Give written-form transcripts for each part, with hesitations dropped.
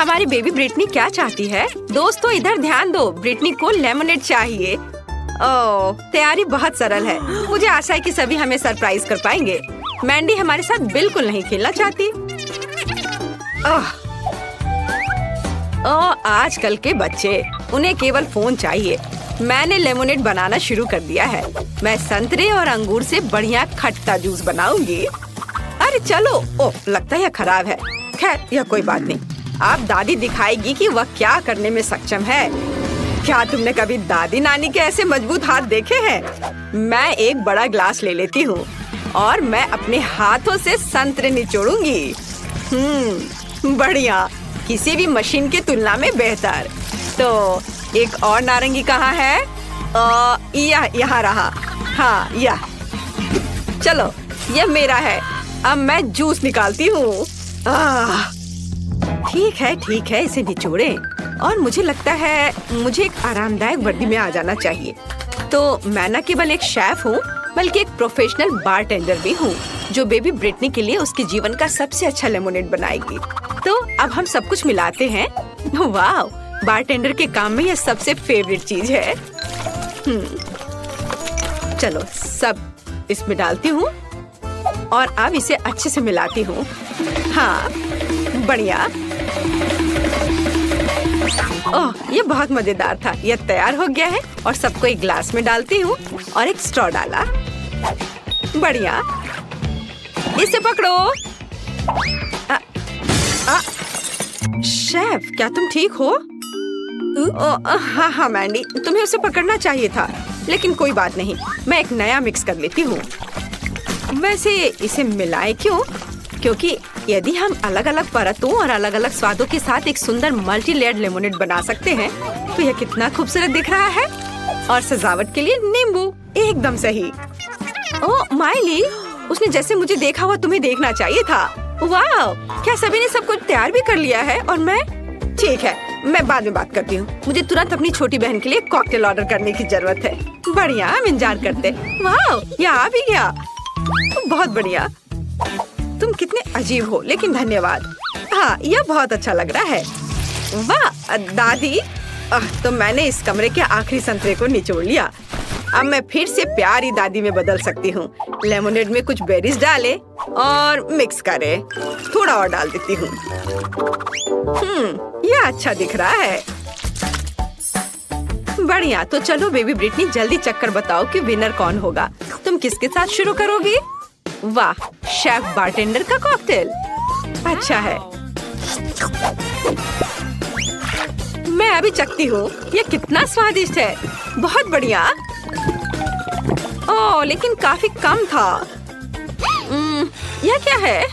हमारी baby Britney क्या चाहती है? दोस्तों इधर ध्यान दो, ब्रिटनी को लेमनेड चाहिए। ओह, तैयारी बहुत सरल है। मुझे आशा है कि सभी हमें सरप्राइज कर पाएंगे। मैंडी हमारे साथ बिल्कुल नहीं खेलना चाहती। आजकल के बच्चे, उन्हें केवल फोन चाहिए। मैंने लेमनेड बनाना शुरू कर दिया है। मैं संतरे और अंगूर से बढ़िया खट्टा जूस बनाऊंगी। अरे चलो, ओह लगता है यह खराब है। खैर यह कोई बात नहीं। अब दादी दिखाएगी कि वह क्या करने में सक्षम है। क्या तुमने कभी दादी नानी के ऐसे मजबूत हाथ देखे हैं? मैं एक बड़ा ग्लास ले लेती हूँ और मैं अपने हाथों से संतरे निचोड़ूंगी। बढ़िया, किसी भी मशीन की तुलना में बेहतर। तो एक और नारंगी कहाँ है? यहाँ रहा। हाँ यह। चलो यह मेरा है। अब मैं जूस निकालती हूँ। ठीक है, इसे निचोड़े। और मुझे लगता है मुझे एक आरामदायक वर्दी में आ जाना चाहिए। तो मैं न केवल एक शेफ हूँ, बल्कि एक प्रोफेशनल बारटेंडर भी हूँ, जो बेबी ब्रिटनी के लिए उसके जीवन का सबसे अच्छा लेमनेड बनाएगी। तो अब हम सब कुछ मिलाते हैं। वाह, बारटेंडर के काम में यह सबसे फेवरेट चीज है। चलो सब इसमें डालती हूँ और अब इसे अच्छे से मिलाती हूँ। हाँ बढ़िया। ओह, ये बहुत मजेदार था। यह तैयार हो गया है और सबको एक ग्लास में डालती हूँ और एक स्ट्रॉ डाला। बढ़िया, इसे पकड़ो। शेफ, क्या तुम ठीक हो? हाँ मैंडी, तुम्हें उसे पकड़ना चाहिए था, लेकिन कोई बात नहीं, मैं एक नया मिक्स कर लेती हूँ। वैसे इसे मिलाएं क्यों? क्योंकि यदि हम अलग अलग परतों और अलग अलग स्वादों के साथ एक सुंदर मल्टी लेयर्ड लेमनेड बना सकते हैं, तो यह कितना खूबसूरत दिख रहा है। और सजावट के लिए नींबू, एकदम सही। ओह माइली, उसने जैसे मुझे देखा हुआ तुम्हें देखना चाहिए था। वाह, क्या सभी ने सब कुछ तैयार भी कर लिया है? और मैं? ठीक है, मैं बाद में बात करती हूँ। मुझे तुरंत अपनी छोटी बहन के लिए कॉकटेल ऑर्डर करने की जरूरत है। बढ़िया, हम इंतजार करते। वाह, यह आ भी गया। बहुत बढ़िया। तुम कितने अजीब हो, लेकिन धन्यवाद। हाँ, यह बहुत अच्छा लग रहा है। वाह दादी, तो मैंने इस कमरे के आखिरी संतरे को निचोड़ लिया। अब मैं फिर से प्यारी दादी में बदल सकती हूँ। लेमनेड में कुछ बेरीज डाले और मिक्स करे। थोड़ा और डाल देती हूँ। यह अच्छा दिख रहा है। बढ़िया, तो चलो बेबी ब्रिटनी, जल्दी चक्कर बताओ कि विनर कौन होगा। तुम किसके साथ शुरू करोगी? वाह, शेफ बारटेंडर का कॉकटेल। अच्छा है, मैं अभी चखती हूँ। यह कितना स्वादिष्ट है। बहुत बढ़िया। ओह, लेकिन काफी कम था। यह क्या है?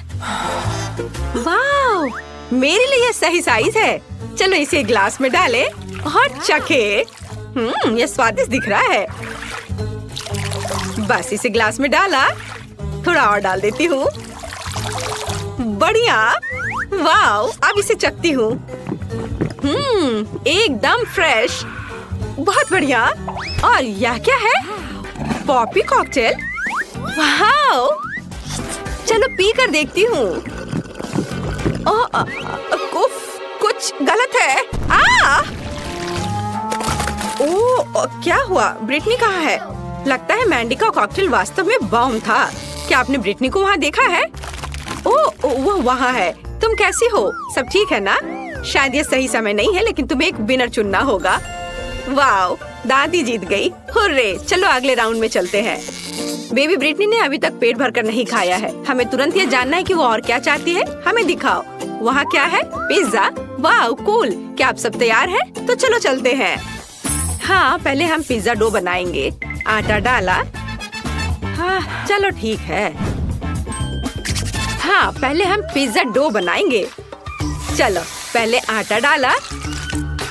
वाह, मेरे लिए यह सही साइज है। चलो इसे ग्लास में डालें और चखे। यह स्वादिष्ट दिख रहा है। बस इसे ग्लास में डाला, थोड़ा और डाल देती हूँ। बढ़िया। वाह, अब इसे चखती हूँ। एकदम फ्रेश। बहुत बढ़िया। और यह क्या है? Poppy cocktail. वाह, चलो पी कर देखती हूँ। कुछ गलत है। ओह, क्या हुआ? ब्रिटनी कहाँ है? लगता है मैंडी का कॉकटेल वास्तव में बॉम्ब था। क्या आपने ब्रिटनी को वहाँ देखा है? ओह, वो वहाँ है। तुम कैसी हो? सब ठीक है ना? शायद ये सही समय नहीं है, लेकिन तुम्हें एक विनर चुनना होगा। वाह, दादी जीत गई। हुर्रे, चलो अगले राउंड में चलते हैं। बेबी ब्रिटनी ने अभी तक पेट भरकर नहीं खाया है। हमें तुरंत ये जानना है कि वो और क्या चाहती है। हमें दिखाओ। वहाँ क्या है? पिज्जा। वाह कूल। क्या आप सब तैयार हैं? तो चलो चलते हैं। हाँ, पहले हम पिज्जा डो बनाएंगे। आटा डाला। हाँ चलो ठीक है। हाँ, पहले हम पिज्जा डो बनाएंगे। चलो, पहले आटा डाला,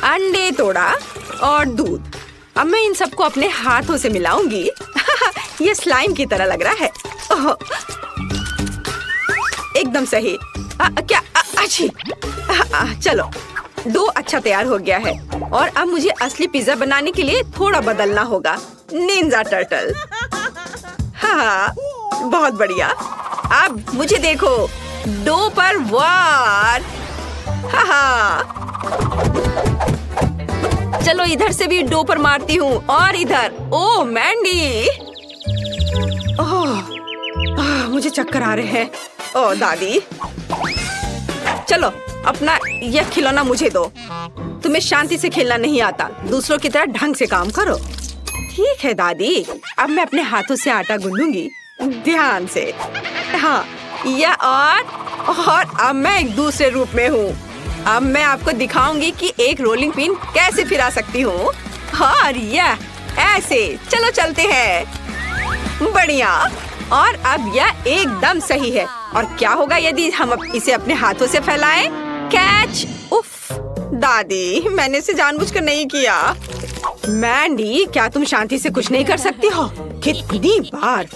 अंडे तोड़ा और दूध। अब मैं इन सबको अपने हाथों से मिलाऊंगी। ये स्लाइम की तरह लग रहा है। एकदम सही। क्या अच्छी। चलो, डो अच्छा तैयार हो गया है और अब मुझे असली पिज्जा बनाने के लिए थोड़ा बदलना होगा। Ninja turtle. हाँ, बहुत बढ़िया। अब मुझे देखो, डो पर वार। हाँ, चलो इधर से भी डो पर मारती हूँ और इधर। ओह मैंडी, मुझे चक्कर आ रहे हैं। ओह दादी, चलो अपना यह खिलौना मुझे दो। तुम्हें शांति से खेलना नहीं आता, दूसरों की तरह ढंग से काम करो। ठीक है दादी, अब मैं अपने हाथों से आटा गूंदूंगी, ध्यान से। हाँ, यह और अब मैं एक दूसरे रूप में हूँ। अब मैं आपको दिखाऊंगी कि एक रोलिंग पिन कैसे फिरा सकती हूँ। और यह ऐसे। चलो चलते हैं। बढ़िया। और अब यह एकदम सही है। और क्या होगा यदि हम इसे अपने हाथों से फैलाएं? कैच। उफ दादी, मैंने इसे जानबूझकर नहीं किया। मैंडी, क्या तुम शांति से कुछ नहीं कर सकती हो? कितनी बार।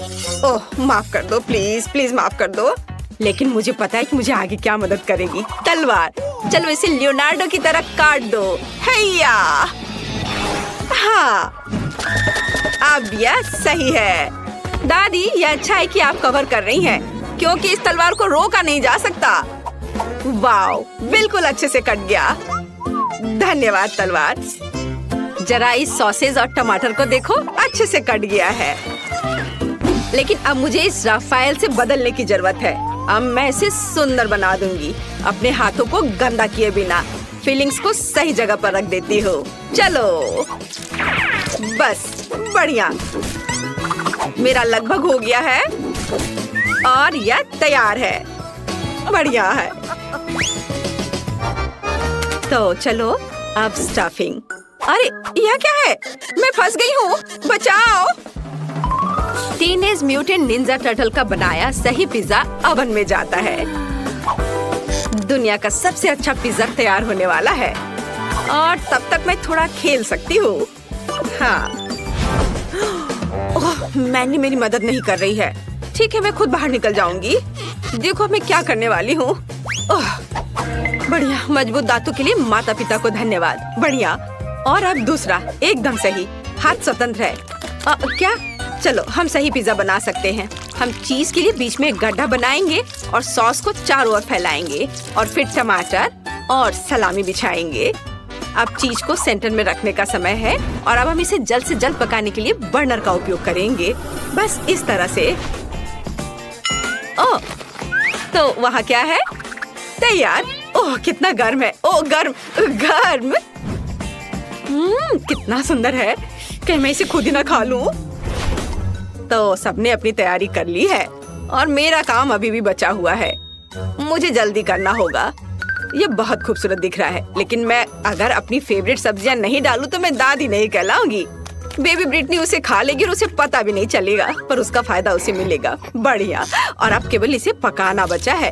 ओह माफ कर दो, प्लीज प्लीज माफ कर दो। लेकिन मुझे पता है कि मुझे आगे क्या मदद करेगी। तलवार। चलो इसे लियोनार्डो की तरह काट दो। हैया। हाँ, अब यह सही है। दादी, यह अच्छा है कि आप कवर कर रही हैं, क्योंकि इस तलवार को रोका नहीं जा सकता। वाओ, बिल्कुल अच्छे से कट गया। धन्यवाद तलवार। जरा इस सॉसेज और टमाटर को देखो, अच्छे से कट गया है। लेकिन अब मुझे इस राफेल से बदलने की जरूरत है। अब मैं इसे सुंदर बना दूंगी, अपने हाथों को गंदा किए बिना। फीलिंग्स को सही जगह पर रख देती हूँ। चलो बस, बढ़िया। मेरा लगभग हो गया है और यह तैयार है। बढ़िया है। तो चलो अब स्टफिंग। अरे यह क्या है? मैं फंस गई हूँ, बचाओ। टीनेज म्यूटेंट निंजा टर्टल का बनाया सही पिज्जा ओवन में जाता है। दुनिया का सबसे अच्छा पिज्जा तैयार होने वाला है। और तब तक मैं थोड़ा खेल सकती हूँ। हाँ। ओह, मैंने मेरी मदद नहीं कर रही है। ठीक है, मैं खुद बाहर निकल जाऊंगी। देखो मैं क्या करने वाली हूँ। बढ़िया। मजबूत दांतों के लिए माता पिता को धन्यवाद। बढ़िया। और अब दूसरा, एकदम सही। हाथ स्वतंत्र है। क्या? चलो हम सही पिज्जा बना सकते हैं। हम चीज के लिए बीच में एक गड्ढा बनाएंगे और सॉस को चारों ओर फैलाएंगे और फिर टमाटर और सलामी बिछाएंगे। अब चीज को सेंटर में रखने का समय है और अब हम इसे जल्द से जल्द पकाने के लिए बर्नर का उपयोग करेंगे। बस इस तरह से। ओह, तो वहाँ क्या है? तैयार। ओह कितना गर्म है। ओह गर्म गर्म। कितना सुंदर है। कहीं मैं इसे खुद ही ना खा लूं? तो सबने अपनी तैयारी कर ली है और मेरा काम अभी भी बचा हुआ है। मुझे जल्दी करना होगा। ये बहुत खूबसूरत दिख रहा है, लेकिन मैं अगर अपनी फेवरेट सब्जियां नहीं डालूं तो मैं दादी नहीं कहलाऊंगी। बेबी ब्रिटनी उसे खा लेगी और उसे पता भी नहीं चलेगा, पर उसका फायदा उसे मिलेगा। बढ़िया। और अब केवल इसे पकाना बचा है।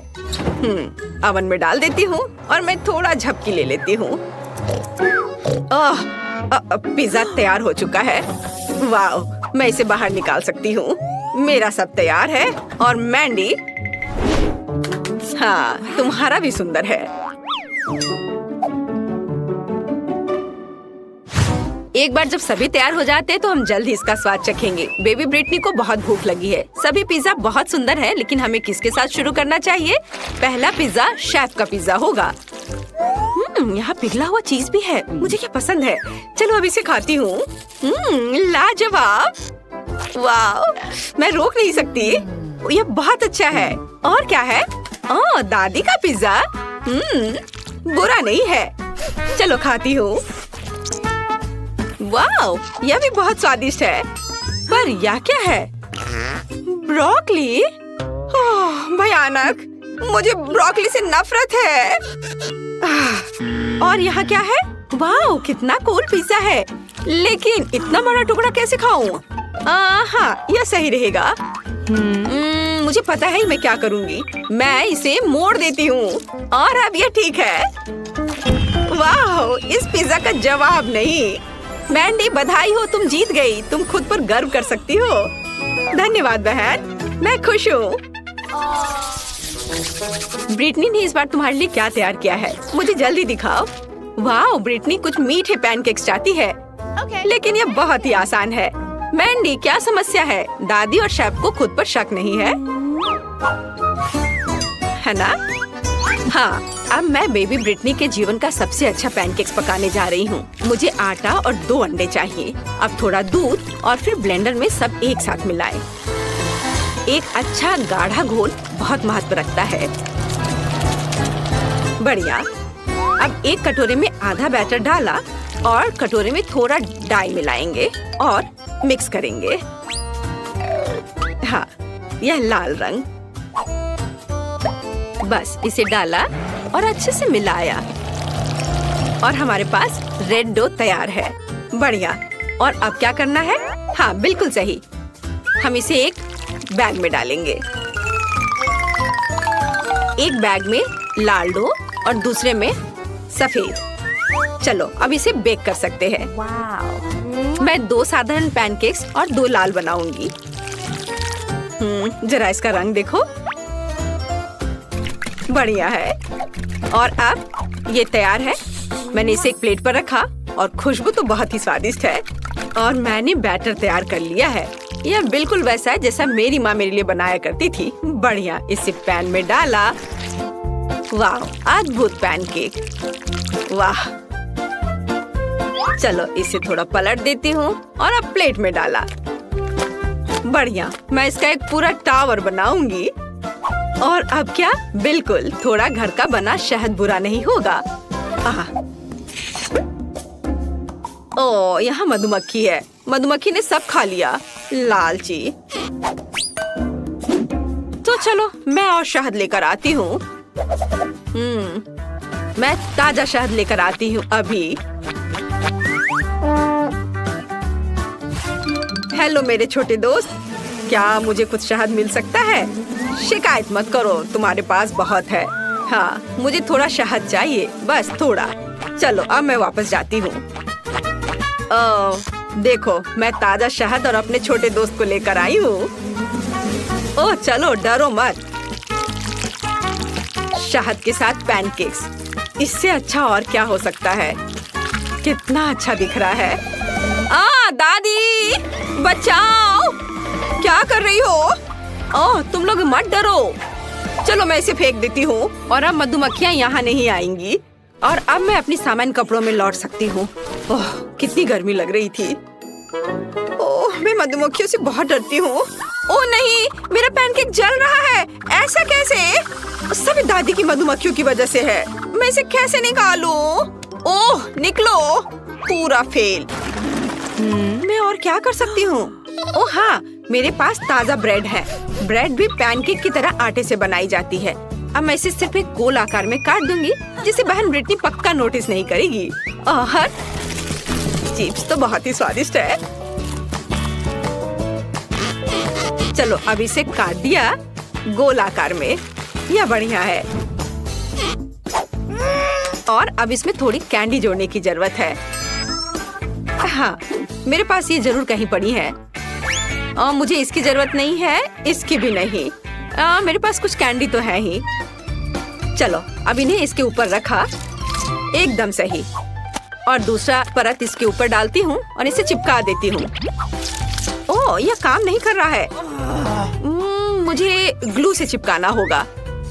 ओवन में डाल देती हूँ और मैं थोड़ा झपकी ले लेती हूँ। पिज्जा तैयार हो चुका है। वाओ, मैं इसे बाहर निकाल सकती हूँ। मेरा सब तैयार है। और मैंडी, हाँ तुम्हारा भी सुंदर है। एक बार जब सभी तैयार हो जाते हैं तो हम जल्द ही इसका स्वाद चखेंगे। बेबी ब्रिटनी को बहुत भूख लगी है। सभी पिज्जा बहुत सुंदर है, लेकिन हमें किसके साथ शुरू करना चाहिए? पहला पिज्जा शेफ का पिज्जा होगा। यहाँ पिघला हुआ चीज भी है, मुझे क्या पसंद है। चलो अब इसे खाती हूँ। लाजवाब। वाह, मैं रोक नहीं सकती। यह बहुत अच्छा है। और क्या है? ओह, दादी का पिज्जा। बुरा नहीं है। चलो खाती हूँ। वाह, यह भी बहुत स्वादिष्ट है। पर यह क्या है? ब्रोकली। ओह, भयानक। मुझे ब्रोकली से नफरत है। और यहाँ क्या है? वाह, कितना कूल पिज्जा है। लेकिन इतना बड़ा टुकड़ा कैसे खाऊं? हाँ, यह सही रहेगा। मुझे पता है मैं क्या करूँगी। मैं इसे मोड़ देती हूँ और अब यह ठीक है। वाह, इस पिज्जा का जवाब नहीं। मैंडी, बधाई हो, तुम जीत गई। तुम खुद पर गर्व कर सकती हो। धन्यवाद बहन, मैं खुश हूँ। ब्रिटनी ने इस बार तुम्हारे लिए क्या तैयार किया है? मुझे जल्दी दिखाओ। वाह, ब्रिटनी कुछ मीठे पैनकेक्स चाहती है। लेकिन यह बहुत ही आसान है। मैंडी, क्या समस्या है? दादी और शेफ को खुद पर शक नहीं है, है ना? हाँ, अब मैं बेबी ब्रिटनी के जीवन का सबसे अच्छा पैनकेक्स पकाने जा रही हूँ। मुझे आटा और 2 अंडे चाहिए। अब थोड़ा दूध और फिर ब्लेंडर में सब एक साथ मिलाएं। एक अच्छा गाढ़ा घोल बहुत महत्व रखता है। बढ़िया। अब एक कटोरे में आधा बैटर डाला और कटोरे में थोड़ा डाई मिलाएंगे और मिक्स करेंगे। हाँ, यह लाल रंग। बस इसे डाला और अच्छे से मिलाया और हमारे पास रेड डो तैयार है। बढ़िया। और अब क्या करना है? हाँ, बिल्कुल सही। हम इसे एक बैग में डालेंगे। एक बैग में लाल डो और दूसरे में सफेद। चलो अब इसे बेक कर सकते हैं। मैं 2 साधारण पैनकेक्स और 2 लाल बनाऊंगी। जरा इसका रंग देखो। बढ़िया है। और अब ये तैयार है। मैंने इसे एक प्लेट पर रखा और खुशबू तो बहुत ही स्वादिष्ट है। और मैंने बैटर तैयार कर लिया है। यह बिल्कुल वैसा है जैसा मेरी माँ मेरे लिए बनाया करती थी। बढ़िया। इसे पैन में डाला। वाह, अद्भुत पैनकेक। वाह। चलो इसे थोड़ा पलट देती हूँ और अब प्लेट में डाला। बढ़िया। मैं इसका एक पूरा टावर बनाऊंगी। और अब क्या? बिल्कुल, थोड़ा घर का बना शहद बुरा नहीं होगा। ओह, यहाँ मधुमक्खी है। मधुमक्खी ने सब खा लिया। लालची। तो चलो मैं और शहद लेकर आती हूँ। मैं ताजा शहद लेकर आती हूँ अभी। हेलो मेरे छोटे दोस्त, क्या मुझे कुछ शहद मिल सकता है? शिकायत मत करो, तुम्हारे पास बहुत है। हाँ, मुझे थोड़ा शहद चाहिए, बस थोड़ा। चलो अब मैं वापस जाती हूँ। देखो, मैं ताजा शहद और अपने छोटे दोस्त को लेकर आई हूँ। ओह चलो, डरो मत। शहद के साथ पैनकेक्स, इससे अच्छा और क्या हो सकता है? कितना अच्छा दिख रहा है। दादी बचाओ! क्या कर रही हो? ओह, तुम लोग मत डरो। चलो मैं इसे फेंक देती हूँ और अब मधुमक्खियाँ यहाँ नहीं आएंगी। और अब मैं अपनी सामान्य कपड़ों में लौट सकती हूँ। ओह, कितनी गर्मी लग रही थी। ओह, मैं मधुमक्खियों से बहुत डरती हूँ। ओह नहीं, मेरा पैनकेक जल रहा है। ऐसा कैसे? सभी दादी की मधुमक्खियों की वजह से है। मैं इसे कैसे निकालूं? ओह, निकलो। पूरा फेल। मैं और क्या कर सकती हूँ? ओह हाँ, मेरे पास ताजा ब्रेड है। ब्रेड भी पैनकेक की तरह आटे से बनाई जाती है। अब मैं इसे सिर्फ एक गोल आकार में काट दूंगी, जिसे बहन ब्रिटनी पक्का नोटिस नहीं करेगी। और चिप्स तो बहुत ही स्वादिष्ट है। चलो अब इसे काट दिया गोल आकार में। यह बढ़िया है। और अब इसमें थोड़ी कैंडी जोड़ने की जरूरत है। हाँ, मेरे पास ये जरूर कहीं पड़ी है। मुझे इसकी जरूरत नहीं है, इसकी भी नहीं। मेरे पास कुछ कैंडी तो है ही। चलो अब इन्हें इसके ऊपर रखा, एकदम सही। और दूसरा परत इसके ऊपर डालती हूँ और इसे चिपका देती हूँ। ओह, यह काम नहीं कर रहा है। मुझे ग्लू से चिपकाना होगा।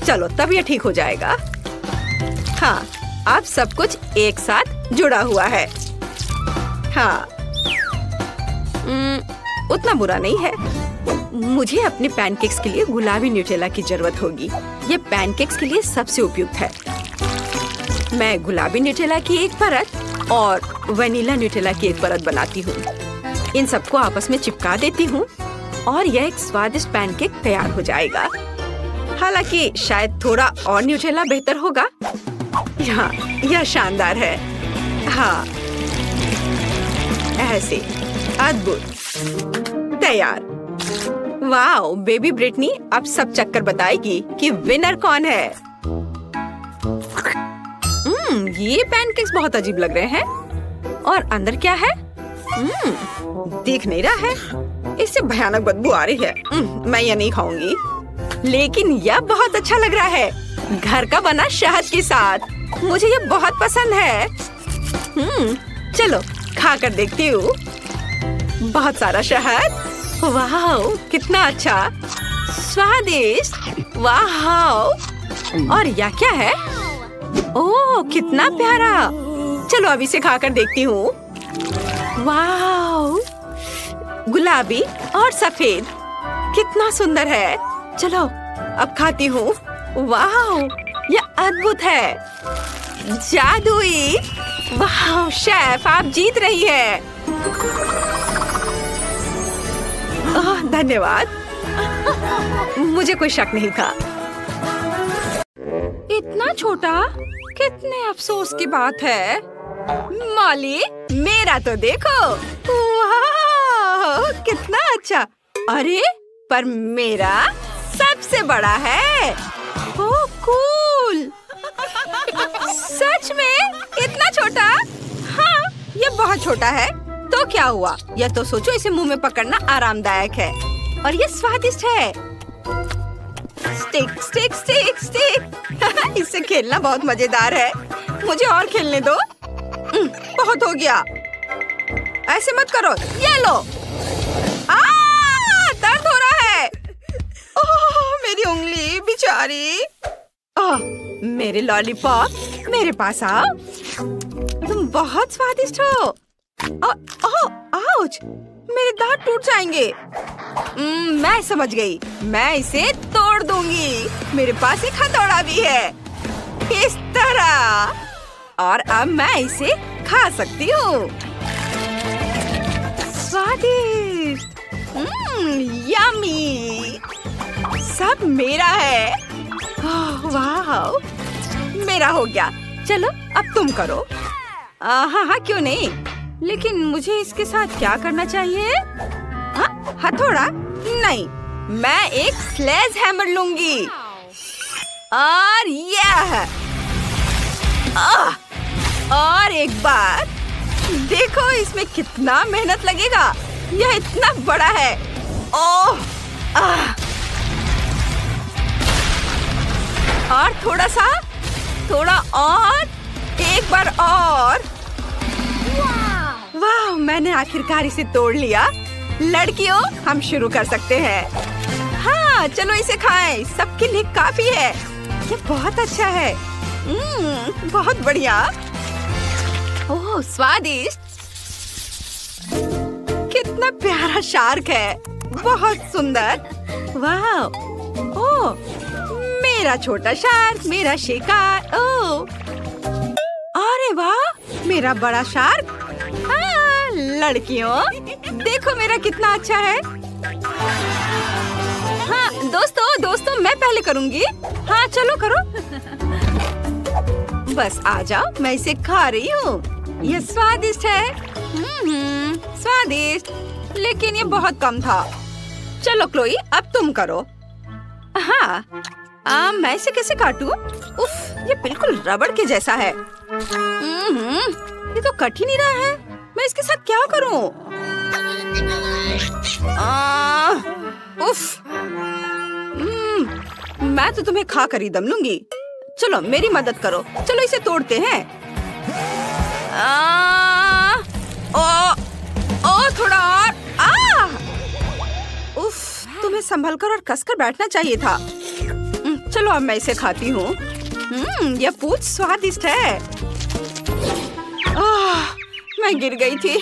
चलो तब यह ठीक हो जाएगा। हाँ, अब सब कुछ एक साथ जुड़ा हुआ है। हाँ, उतना बुरा नहीं है। मुझे अपने पैनकेक्स के लिए गुलाबी न्यूटेला की जरूरत होगी। ये पैनकेक्स के लिए सबसे उपयुक्त है। मैं गुलाबी न्यूटेला की एक परत और वनीला न्यूटेला की एक परत बनाती हूँ। इन सबको आपस में चिपका देती हूँ और यह एक स्वादिष्ट पैनकेक तैयार हो जाएगा। हालांकि शायद थोड़ा और न्यूटेला बेहतर होगा। हाँ, यह शानदार है। हाँ, ऐसे अद्भुत। तैयार। वाओ, बेबी ब्रिटनी अब सब चक्कर बताएगी कि विनर कौन है। ये पैनकेक्स बहुत अजीब लग रहे हैं। और अंदर क्या है? दिख नहीं रहा है। इससे भयानक बदबू आ रही है। मैं ये नहीं खाऊंगी। लेकिन यह बहुत अच्छा लग रहा है, घर का बना शहद के साथ। मुझे ये बहुत पसंद है। चलो खा कर देखती हूँ। बहुत सारा शहद। वाह, कितना अच्छा, स्वादिष्ट। वाह, और यह क्या है? ओह, कितना प्यारा। चलो अब इसे खाकर देखती हूँ। वाह, गुलाबी और सफेद, कितना सुंदर है। चलो अब खाती हूँ। वाह, यह अद्भुत है, जादुई। वाह शेफ, आप जीत रही है। ओह, धन्यवाद। मुझे कोई शक नहीं था। इतना छोटा, कितने अफसोस की बात है। मॉली, मेरा तो देखो। वाह, कितना अच्छा। अरे पर मेरा सबसे बड़ा है। ओह कूल। सच में इतना छोटा? हाँ, ये बहुत छोटा है। तो क्या हुआ? यह तो सोचो, इसे मुंह में पकड़ना आरामदायक है और ये स्वादिष्ट है। Stick stick stick stick. इससे खेलना बहुत मजेदार है। मुझे और खेलने दो। बहुत हो गया। ऐसे मत करो। ये लो। दर्द हो रहा है। ओह, मेरी उंगली बेचारी। मेरे लॉलीपॉप, मेरे पास आओ। तुम बहुत स्वादिष्ट हो। आउच, मेरे दांत टूट जाएंगे। मैं समझ गई। मैं इसे तोड़ दूंगी। मेरे पास एक हथौड़ा भी है, इस तरह। और अब मैं इसे खा सकती हूँ। स्वादिष्ट, यम्मी। सब मेरा है। वाह, मेरा हो गया। चलो अब तुम करो। हाँ, क्यों नहीं। लेकिन मुझे इसके साथ क्या करना चाहिए? हथौड़ा नहीं, मैं एक स्लेज हैमर लूंगी। और यह और एक बार देखो, इसमें कितना मेहनत लगेगा। यह इतना बड़ा है। ओह, और थोड़ा और, एक बार और। वाह, मैंने आखिरकार इसे तोड़ लिया। लड़कियों, हम शुरू कर सकते हैं। हाँ, चलो इसे खाएं। सबके लिए काफी है। ये बहुत अच्छा है। बहुत बढ़िया। ओह, स्वादिष्ट। कितना प्यारा शार्क है, बहुत सुंदर। वाह, ओह, मेरा छोटा शार्क, मेरा शिकार। ओह, अरे वाह, मेरा बड़ा शार्क। हाँ, लड़कियों, देखो मेरा कितना अच्छा है। हाँ, दोस्तों, मैं पहले करूंगी। हाँ, चलो करो। बस आ जाओ, मैं इसे खा रही हूँ। ये स्वादिष्ट है। स्वादिष्ट, लेकिन ये बहुत कम था। चलो क्लोई, अब तुम करो। हाँ, मैं इसे कैसे काटूं? उफ, ये बिल्कुल रबड़ के जैसा है। ये तो कट ही नहीं रहा है। मैं इसके साथ क्या करूं? उफ, मैं तो तुम्हें खा कर ही दम लूंगी। चलो मेरी मदद करो। चलो इसे तोड़ते हैं। थोड़ा और। उफ, तुम्हें संभल कर और कसकर बैठना चाहिए था। चलो अब मैं इसे खाती हूँ। यह पूंछ स्वादिष्ट है। मैं गिर गई थी।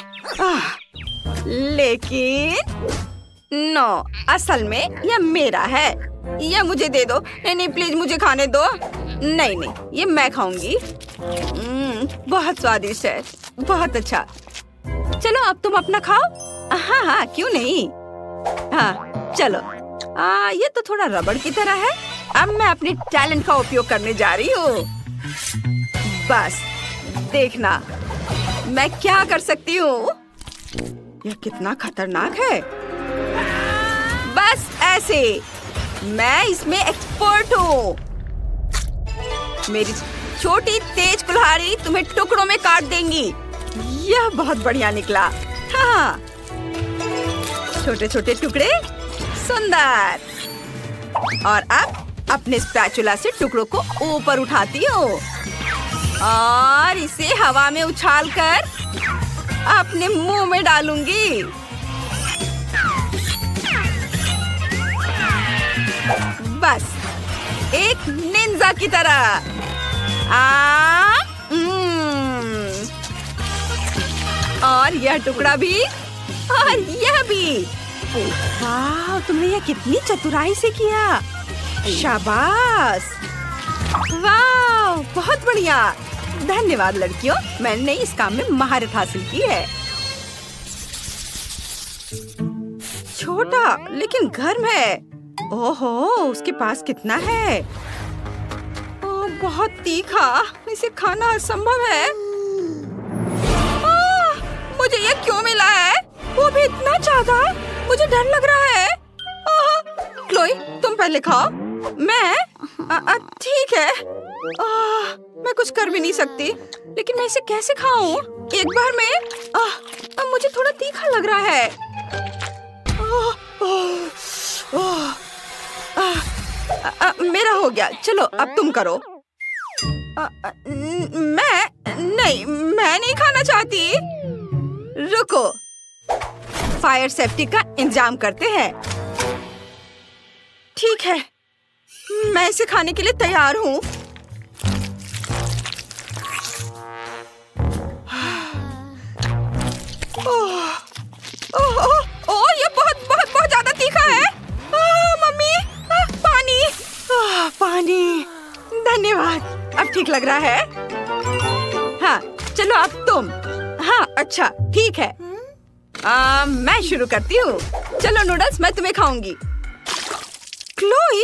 लेकिन नो, असल में यह मेरा है। यह मुझे दे दो। नहीं, प्लीज मुझे खाने दो। नहीं, ये मैं खाऊंगी। बहुत स्वादिष्ट है, बहुत अच्छा। चलो अब तुम अपना खाओ। हाँ, क्यों नहीं। हाँ, चलो। ये तो थोड़ा रबड़ की तरह है। अब मैं अपने टैलेंट का उपयोग करने जा रही हूँ। बस देखना मैं क्या कर सकती हूँ। यह कितना खतरनाक है। बस ऐसे। मैं इसमें एक्सपर्ट हूँ। मेरी छोटी तेज कुल्हाड़ी तुम्हें टुकड़ों में काट देंगी। यह बहुत बढ़िया निकला। हाँ, छोटे छोटे टुकड़े, सुंदर। और अब अपने स्पैचुला से टुकड़ों को ऊपर उठाती हूँ और इसे हवा में उछालकर अपने मुंह में डालूंगी। बस एक निंजा की तरह। और यह टुकड़ा भी, और यह भी। वाह, तुमने यह कितनी चतुराई से किया। शाबाश। वाह, बहुत बढ़िया। धन्यवाद लड़कियों, मैंने इस काम में महारत हासिल की है। छोटा लेकिन गर्म है। ओहो, उसके पास कितना है। ओह, बहुत तीखा, इसे खाना असंभव है। मुझे ये क्यों मिला है? वो भी इतना ज्यादा, मुझे डर लग रहा है। क्लोई, तुम पहले खाओ। मैं ठीक है। मैं कुछ कर भी नहीं सकती, लेकिन मैं इसे कैसे खाऊं? एक बार में मुझे थोड़ा तीखा लग रहा है। मेरा हो गया, चलो अब तुम करो। मैं नहीं खाना चाहती। रुको, फायर सेफ्टी का इंतजाम करते हैं। ठीक है, मैं इसे खाने के लिए तैयार हूँ। ओह, ये बहुत ज्यादा तीखा है। मम्मी, पानी। पानी, धन्यवाद, अब ठीक लग रहा है। हाँ, चलो अब तुम। हाँ, अच्छा, ठीक है। मैं शुरू करती हूँ। चलो नूडल्स, मैं तुम्हें खाऊंगी। क्लोई,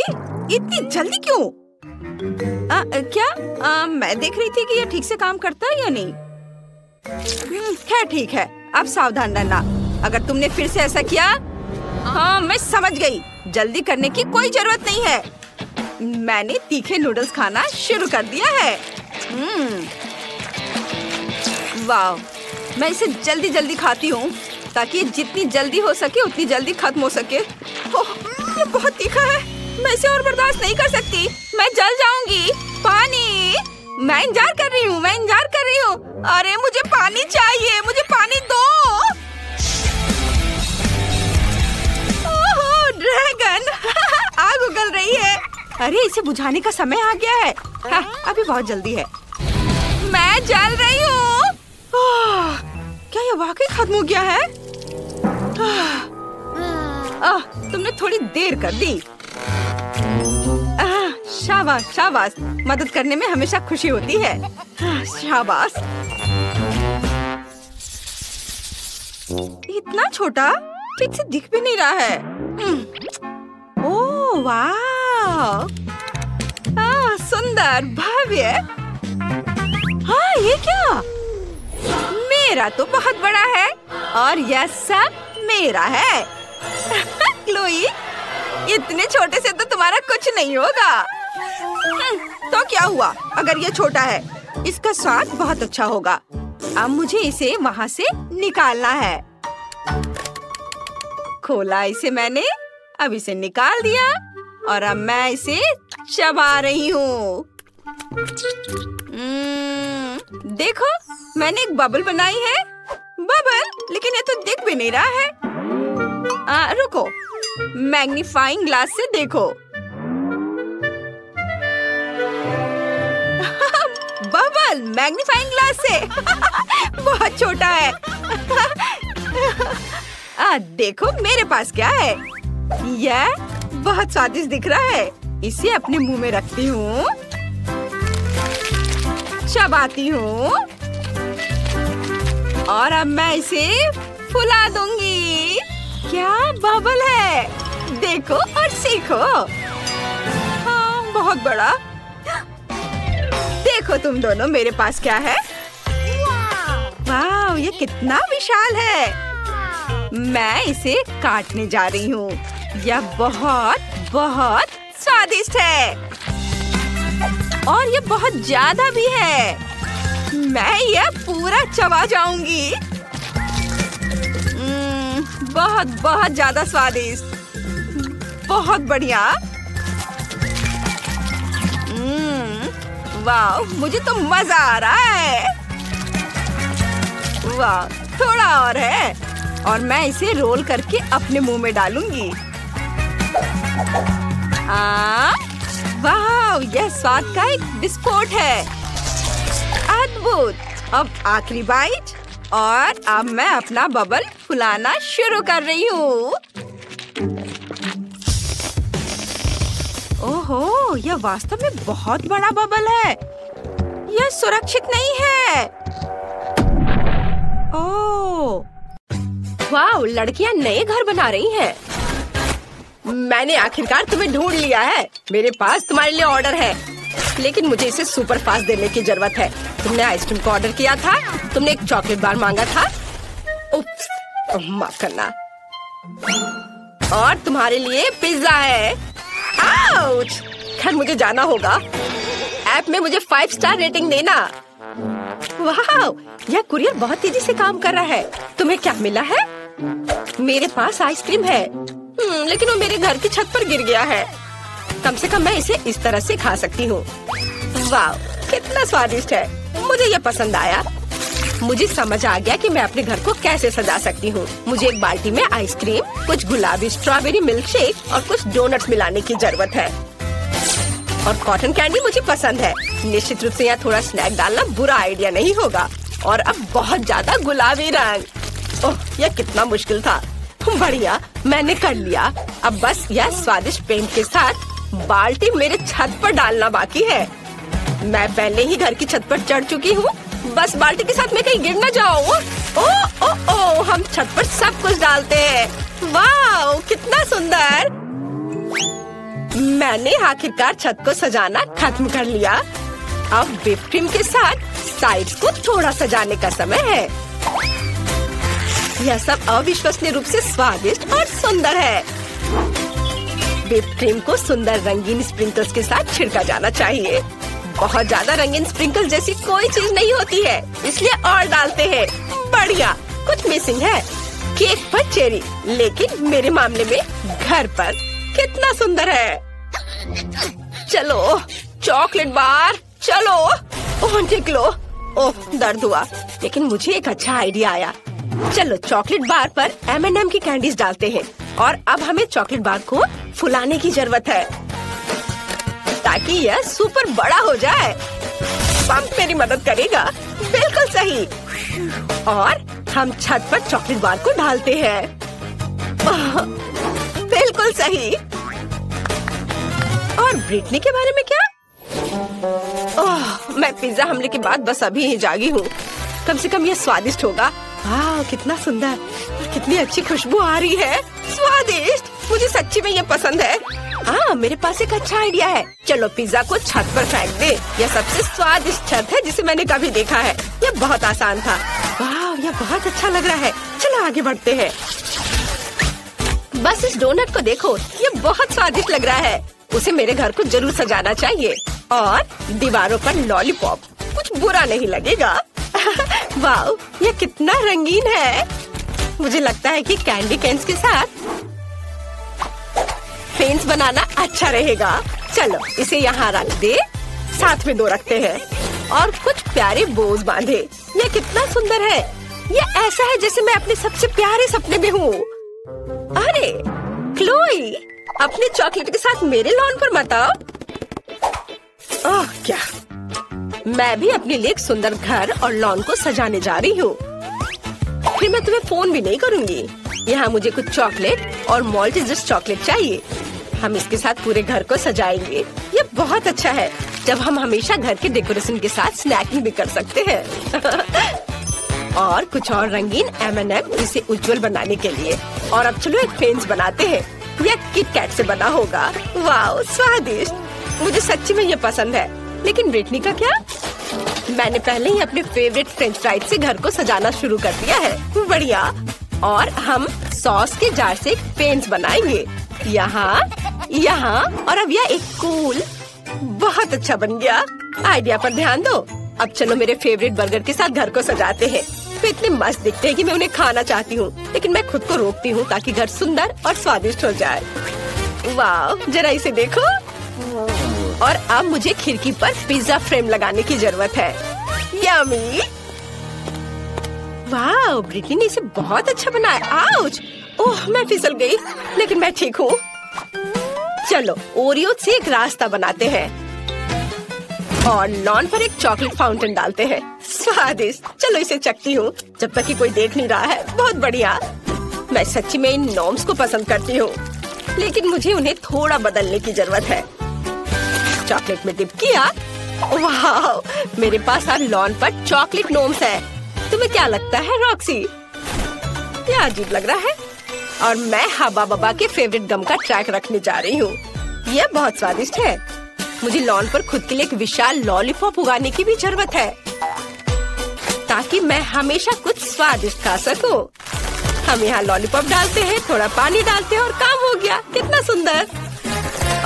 इतनी जल्दी क्यों? क्या मैं देख रही थी कि ये ठीक से काम करता है या नहीं। खैर ठीक है, अब सावधान रहना। अगर तुमने फिर से ऐसा किया। हाँ, मैं समझ गई। जल्दी करने की कोई जरूरत नहीं है। मैंने तीखे नूडल्स खाना शुरू कर दिया है। वाह, मैं इसे जल्दी जल्दी खाती हूँ ताकि जितनी जल्दी हो सके उतनी जल्दी खत्म हो सके। ये बहुत तीखा है, मैं इसे और बर्दाश्त नहीं कर सकती। मैं जल जाऊंगी। पानी, मैं इंतजार कर रही हूँ। अरे मुझे पानी चाहिए, मुझे पानी दो। ओह, ड्रैगन। आग उगल रही है। अरे इसे बुझाने का समय आ गया है। हाँ, अभी बहुत जल्दी है। मैं जल रही हूँ। क्या ये वाकई खत्म हो गया है? तुमने थोड़ी देर कर दी। शाबाश शाबाश, मदद करने में हमेशा खुशी होती है। शाबाश। इतना छोटा, ठीक से दिख भी नहीं रहा है। ओह वाह, सुंदर, भव्य। हाँ, ये क्या? मेरा तो बहुत बड़ा है और यह सब मेरा है। क्लोई, इतने छोटे से तो तुम्हारा कुछ नहीं होगा। तो क्या हुआ अगर ये छोटा है? इसका स्वाद बहुत अच्छा होगा। अब मुझे इसे वहाँ से निकालना है। खोला इसे मैंने, अब इसे निकाल दिया और अब मैं इसे चबा रही हूँ। देखो, मैंने एक बबल बनाई है। बबल, लेकिन ये तो दिख भी नहीं रहा है। रुको, मैग्नीफाइंग ग्लास से देखो। बबल मैग्नीफाइंग ग्लास से बहुत छोटा है। देखो मेरे पास क्या है। यह बहुत स्वादिष्ट दिख रहा है। इसे अपने मुंह में रखती हूँ, चबाती हूँ और अब मैं इसे फुला दूंगी। क्या बबल है, देखो और सीखो। हाँ, बहुत बड़ा। देखो तुम दोनों, मेरे पास क्या है। वाह, ये कितना विशाल है। मैं इसे काटने जा रही हूँ। यह बहुत बहुत स्वादिष्ट है और ये बहुत ज्यादा भी है। मैं यह पूरा चबा जाऊंगी। बहुत बहुत ज्यादा स्वादिष्ट, बहुत बढ़िया। वाह, मुझे तो मजा आ रहा है। वाह, थोड़ा और है और मैं इसे रोल करके अपने मुंह में डालूंगी। वाह, यह स्वाद का एक विस्फोट है। अद्भुत। अब आखिरी बाइट और अब मैं अपना बबल फुलाना शुरू कर रही हूँ। ओहो, यह वास्तव में बहुत बड़ा बबल है। यह सुरक्षित नहीं है। ओह, वाह, लड़कियां नए घर बना रही हैं। मैंने आखिरकार तुम्हें ढूंढ लिया है। मेरे पास तुम्हारे लिए ऑर्डर है, लेकिन मुझे इसे सुपर फास्ट देने की जरूरत है। तुमने आइसक्रीम को ऑर्डर किया था, तुमने एक चॉकलेट बार मांगा था। उप्स, माफ करना। और तुम्हारे लिए पिज्जा है। आउच! खैर, मुझे जाना होगा। ऐप में मुझे 5 स्टार रेटिंग देना। वाह, यह कुरियर बहुत तेजी से काम कर रहा है। तुम्हें क्या मिला है? मेरे पास आइसक्रीम है, लेकिन वो मेरे घर की छत पर गिर गया है। कम से कम मैं इसे इस तरह से खा सकती हूँ। वाह, कितना स्वादिष्ट है। मुझे ये पसंद आया। मुझे समझ आ गया कि मैं अपने घर को कैसे सजा सकती हूँ। मुझे एक बाल्टी में आइसक्रीम, कुछ गुलाबी स्ट्रॉबेरी मिल्क शेक और कुछ डोनट्स मिलाने की जरूरत है। और कॉटन कैंडी मुझे पसंद है। निश्चित रूप से यहाँ थोड़ा स्नैक डालना बुरा आइडिया नहीं होगा। और अब बहुत ज्यादा गुलाबी रंग। ओह, यह कितना मुश्किल था। बढ़िया, मैंने कर लिया। अब बस यह स्वादिष्ट पेंट के साथ बाल्टी मेरे छत पर डालना बाकी है। मैं पहले ही घर की छत पर चढ़ चुकी हूँ। बस बाल्टी के साथ मैं कहीं गिर न जाऊँ। ओ, ओ, ओ, हम छत पर सब कुछ डालते हैं। वाह, कितना सुंदर। मैंने आखिरकार छत को सजाना खत्म कर लिया। अब व्हिप क्रीम के साथ साइड्स को थोड़ा सजाने का समय है। यह सब अविश्वसनीय रूप से स्वादिष्ट और सुंदर है। व्हिप क्रीम को सुंदर रंगीन स्प्रिंकल्स के साथ छिड़का जाना चाहिए। बहुत ज्यादा रंगीन स्प्रिंकल जैसी कोई चीज नहीं होती है, इसलिए और डालते हैं। बढ़िया, कुछ मिसिंग है। केक पर चेरी, लेकिन मेरे मामले में घर पर कितना सुंदर है। चलो, चॉकलेट बार, चलो। ओह, निकलो। ओह, दर्द हुआ, लेकिन मुझे एक अच्छा आइडिया आया। चलो, चॉकलेट बार पर M&M की कैंडीज डालते हैं। और अब हमें चॉकलेट बार को फुलाने की जरूरत है ताकि यह सुपर बड़ा हो जाए। पंप मेरी मदद करेगा। बिल्कुल सही। और हम छत पर चॉकलेट बार को डालते हैं। बिल्कुल सही। और ब्रिटनी के बारे में क्या? ओह, मैं पिज्जा हमले के बाद बस अभी ही जागी हूँ। कम से कम यह स्वादिष्ट होगा। वाह, कितना सुंदर और कितनी अच्छी खुशबू आ रही है। स्वादिष्ट, मुझे सच्ची में ये पसंद है। हाँ, मेरे पास एक अच्छा आइडिया है। चलो, पिज्जा को छत पर फेंक दे। यह सबसे स्वादिष्ट छत है जिसे मैंने कभी देखा है। यह बहुत आसान था। वाह, यह बहुत अच्छा लग रहा है। चलो, आगे बढ़ते हैं। बस इस डोनट को देखो, यह बहुत स्वादिष्ट लग रहा है। उसे मेरे घर को जरूर सजाना चाहिए। और दीवारों पर लॉलीपॉप, कुछ बुरा नहीं लगेगा। वाह, यह कितना रंगीन है। मुझे लगता है कि कैंडी कैन्स के साथ फेंस बनाना अच्छा रहेगा। चलो, इसे यहाँ रख दे। साथ में 2 रखते हैं और कुछ प्यारे बोज बांधे। यह कितना सुंदर है। यह ऐसा है जैसे मैं अपने सबसे प्यारे सपने में हूँ। अरे क्लोई, अपने चॉकलेट के साथ मेरे लॉन पर मत आओ। ओह, क्या मैं भी अपने लिए एक सुंदर घर और लॉन को सजाने जा रही हूँ। फिर मैं तुम्हें फोन भी नहीं करूँगी। यहाँ मुझे कुछ चॉकलेट और मॉल्टेजर्स चॉकलेट चाहिए। हम इसके साथ पूरे घर को सजाएंगे। ये बहुत अच्छा है जब हम हमेशा घर के डेकोरेशन के साथ स्नैकिंग भी कर सकते हैं। और कुछ और रंगीन M&M इसे उज्जवल बनाने के लिए। और अब चलो एक फेंस बनाते हैं। यह किट कैट से बना होगा। वाह, स्वादिष्ट। मुझे सच्ची में ये पसंद है। लेकिन ब्रिटनी का क्या? मैंने पहले ही अपने फेवरेट फ्रेंच फ्राइज से घर को सजाना शुरू कर दिया है। बढ़िया। और हम सॉस के जार से एक फेंस बनाएंगे। यहाँ, यहाँ और अब यह एक कूल। बहुत अच्छा बन गया। आइडिया पर ध्यान दो। अब चलो मेरे फेवरेट बर्गर के साथ घर को सजाते हैं। वे इतने मस्त दिखते हैं कि मैं उन्हें खाना चाहती हूँ, लेकिन मैं खुद को रोकती हूँ ताकि घर सुंदर और स्वादिष्ट हो जाए। वाह, जरा इसे देखो। और अब मुझे खिड़की पर पिज्जा फ्रेम लगाने की जरूरत है। यम्मी। वाह, ब्रिटनी ने इसे बहुत अच्छा बनाया। आउच! ओह, मैं फिसल गई, लेकिन मैं ठीक हूँ। चलो ओरियो से एक रास्ता बनाते हैं और लॉन पर एक चॉकलेट फाउंटेन डालते हैं। स्वादिष्ट। चलो इसे चखती हूँ जब तक कि कोई देख नहीं रहा है। बहुत बढ़िया। मैं सच्ची में इन नॉर्म्स को पसंद करती हूँ, लेकिन मुझे उन्हें थोड़ा बदलने की जरूरत है। चॉकलेट में डिप किया। वाह, मेरे पास अब लॉन पर चॉकलेट नॉर्म्स है। तुम्हें क्या लगता है रॉक्सी? ये अजीब लग रहा है। और मैं हब्बा बब्बा के फेवरेट गम का ट्रैक रखने जा रही हूँ। यह बहुत स्वादिष्ट है। मुझे लॉन पर खुद के लिए एक विशाल लॉलीपॉप उगाने की भी जरूरत है, ताकि मैं हमेशा कुछ स्वादिष्ट खा सकूं। हम यहाँ लॉलीपॉप डालते हैं, थोड़ा पानी डालते हैं और काम हो गया। कितना सुंदर।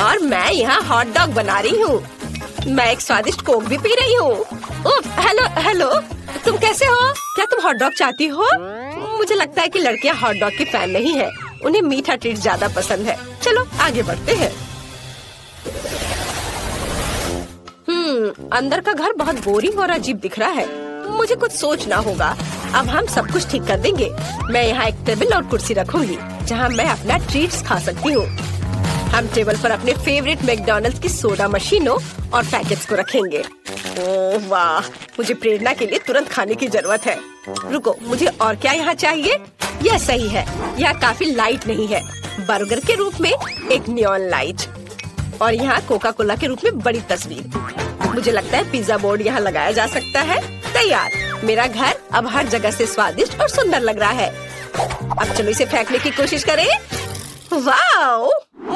और मैं यहाँ हॉट डॉग बना रही हूँ। मैं एक स्वादिष्ट कोक भी पी रही हूँ। हेलो हेलो, तुम कैसे हो? क्या तुम हॉट डॉग चाहती हो? मुझे लगता है कि लड़कियाँ हॉट डॉग की फैन नहीं है, उन्हें मीठा ट्रीट ज्यादा पसंद है। चलो आगे बढ़ते हैं। अंदर का घर बहुत बोरिंग और अजीब दिख रहा है। मुझे कुछ सोचना होगा। अब हम सब कुछ ठीक कर देंगे। मैं यहाँ एक टेबल और कुर्सी रखूंगी जहाँ मैं अपना ट्रीट्स खा सकती हूँ। हम टेबल पर अपने फेवरेट मैकडॉनल्ड्स की सोडा मशीनों और पैकेट्स को रखेंगे। ओह वाह, मुझे प्रेरणा के लिए तुरंत खाने की जरूरत है। रुको, मुझे और क्या यहाँ चाहिए? यह सही है। यह काफी लाइट नहीं है। बर्गर के रूप में एक नियॉन लाइट और यहाँ कोका कोला के रूप में बड़ी तस्वीर। मुझे लगता है पिज्जा बोर्ड यहाँ लगाया जा सकता है। तैयार। मेरा घर अब हर जगह से स्वादिष्ट और सुंदर लग रहा है। अब चलो इसे फेंकने की कोशिश करें। वाओ,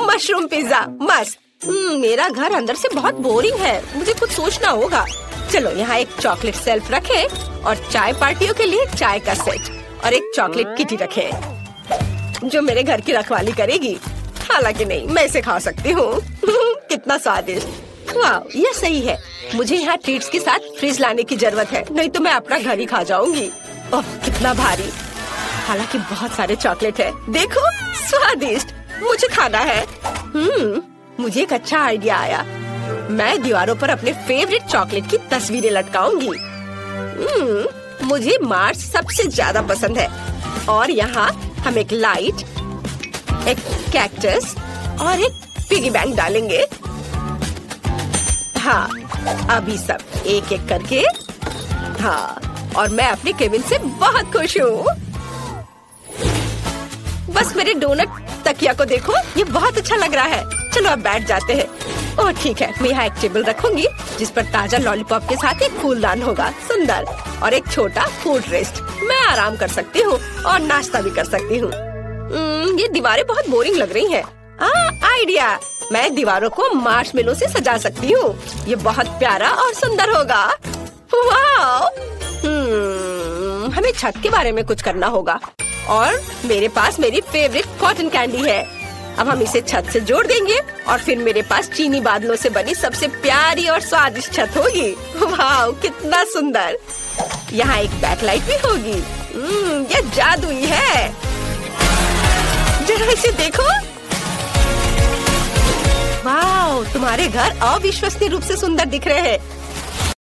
मशरूम पिज्जा मस्त। मेरा घर अंदर से बहुत बोरिंग है। मुझे कुछ सोचना होगा। चलो यहाँ एक चॉकलेट शेल्फ रखें और चाय पार्टियों के लिए चाय का सेट और एक चॉकलेट किटी रखें जो मेरे घर की रखवाली करेगी। हालांकि नहीं, मैं इसे खा सकती हूँ। कितना स्वादिष्ट। वाह, ये सही है। मुझे यहाँ ट्रीट्स के साथ फ्रिज लाने की जरूरत है, नहीं तो मैं अपना घर ही खा जाऊंगी। ओह कितना भारी। हालांकि बहुत सारे चॉकलेट है। देखो, स्वादिष्ट। मुझे खाना है। मुझे एक अच्छा आइडिया आया। मैं दीवारों पर अपने फेवरेट चॉकलेट की तस्वीरें लटकाऊंगी। मुझे मार्स सबसे ज्यादा पसंद है। और यहाँ हम एक लाइट, एक कैक्टस और एक पिगी बैंक डालेंगे। हाँ, अभी सब एक एक करके। हाँ, और मैं अपने केबिन से बहुत खुश हूँ। बस मेरे डोनट तकिया को देखो, ये बहुत अच्छा लग रहा है। चलो अब बैठ जाते हैं। ओह ठीक है, मैं यहाँ एक टेबल रखूंगी जिस पर ताजा लॉलीपॉप के साथ एक फूलदान होगा। सुंदर। और एक छोटा फूड रेस्ट। मैं आराम कर सकती हूँ और नाश्ता भी कर सकती हूँ। ये दीवारें बहुत बोरिंग लग रही हैं। आइडिया, मैं दीवारों को मार्शमेलो से सजा सकती हूँ। ये बहुत प्यारा और सुंदर होगा। वाह। हमें छत के बारे में कुछ करना होगा और मेरे पास मेरी फेवरेट कॉटन कैंडी है। अब हम इसे छत से जोड़ देंगे और फिर मेरे पास चीनी बादलों से बनी सबसे प्यारी और स्वादिष्ट छत होगी। वाह, कितना सुंदर। यहाँ एक बैकलाइट भी होगी। ये जादुई है। जरा इसे देखो। वाह, तुम्हारे घर अविश्वसनीय रूप से सुंदर दिख रहे हैं।